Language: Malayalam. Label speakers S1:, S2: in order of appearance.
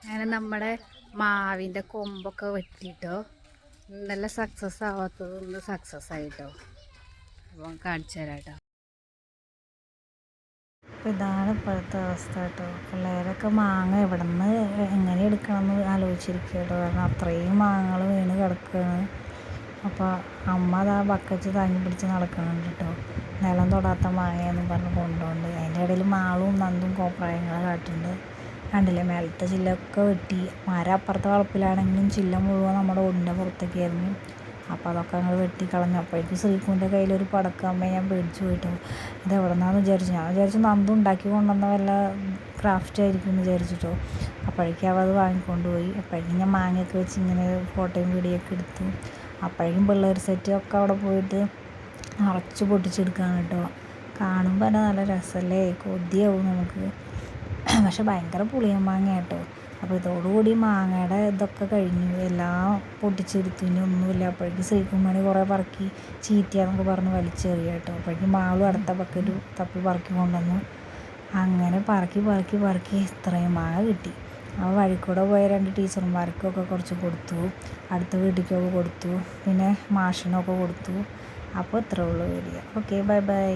S1: അങ്ങനെ നമ്മുടെ മാവിൻ്റെ കൊമ്പൊക്കെ വെട്ടിയിട്ടോ. ഇന്നലെ സക്സസ് ആവാത്തത് ഇന്ന് സക്സസ് ആയിട്ടോ. അപ്പം കാണിച്ചു തരാം കേട്ടോ. ഇതാണ് ഇപ്പോഴത്തെ അവസ്ഥ കേട്ടോ. പിള്ളേരൊക്കെ മാങ്ങ എവിടെ നിന്ന് എങ്ങനെ എടുക്കണമെന്ന് ആലോചിച്ചിരിക്കുക കേട്ടോ. കാരണം അത്രയും മാങ്ങകൾ വീണ് കിടക്കുകയാണ്. അപ്പോൾ അമ്മ അതാ ബക്കറ്റ് താങ്ങി പിടിച്ച് നടക്കുന്നുണ്ട് കേട്ടോ. നിലം തൊടാത്ത മാങ്ങയെന്നും പറഞ്ഞ് കൊണ്ടുപോകുന്നുണ്ട്. അതിൻ്റെ ഇടയിൽ മാളും നന്ദും കോപ്രായങ്ങൾ കാട്ടുന്നുണ്ട്. കണ്ടില്ലേ, മേലത്തെ ചില്ലൊക്കെ വെട്ടി. മരം അപ്പുറത്തെ വളപ്പിലാണെങ്കിലും ചില്ല മുഴുവൻ നമ്മുടെ ഓടിൻ്റെ പുറത്തേക്കായിരുന്നു. അപ്പോൾ അതൊക്കെ ഞങ്ങൾ വെട്ടിക്കളഞ്ഞപ്പോഴേക്കും ശ്രീക്കുൻ്റെ കയ്യിലൊരു പടക്കമ്മ ഞാൻ പേടിച്ചു പോയിട്ടോ. ഇത് എവിടെ നിന്നാന്ന് വിചാരിച്ചു. ഞാൻ വിചാരിച്ചു നന്ദു ഉണ്ടാക്കി കൊണ്ടുവന്ന വല്ല ക്രാഫ്റ്റ് ആയിരിക്കും എന്ന് വിചാരിച്ചിട്ടോ. അപ്പോഴേക്കും അവ അത് വാങ്ങിക്കൊണ്ട് പോയി. അപ്പോഴേക്കും ഞാൻ മാങ്ങയൊക്കെ വെച്ച് ഇങ്ങനെ ഫോട്ടോയും വീഡിയോ ഒക്കെ എടുത്തു. അപ്പോഴേക്കും പിള്ളേർ സെറ്റ് ഒക്കെ അവിടെ പോയിട്ട് നിറച്ച് പൊട്ടിച്ചെടുക്കുകയാണ് കേട്ടോ. കാണുമ്പോൾ തന്നെ നല്ല രസമല്ലേ, കൊതിയാവും നമുക്ക്. പക്ഷെ ഭയങ്കര പുളിയൻ മാങ്ങ കേട്ടോ. അപ്പോൾ ഇതോടുകൂടി മാങ്ങയുടെ ഇതൊക്കെ കഴിഞ്ഞു, എല്ലാം പൊട്ടിച്ചെടുത്തു. ഇനി ഒന്നുമില്ല. അപ്പോഴേക്കും ശ്രീകുമാരി കുറേ പറക്കി ചീത്തയാന്നൊക്കെ പറഞ്ഞ് വലിച്ചെറിയ കേട്ടോ. അപ്പോഴേക്കും മാളും അടുത്ത ബക്കറ്റ് തപ്പി പറക്കി കൊണ്ടുവന്നു. അങ്ങനെ പറക്കി ഇത്രയും മാങ്ങ കിട്ടി. ആ വഴിക്കൂടെ പോയ 2 ടീച്ചർമാർക്കൊക്കെ കുറച്ച് കൊടുത്തു, അടുത്ത വീട്ടിലേക്കൊക്കെ കൊടുത്തു, പിന്നെ മാഷിനൊക്കെ കൊടുത്തു. അപ്പോൾ ഇത്രേ ഉള്ളൂ വീഡിയോ. Okay, bye bye.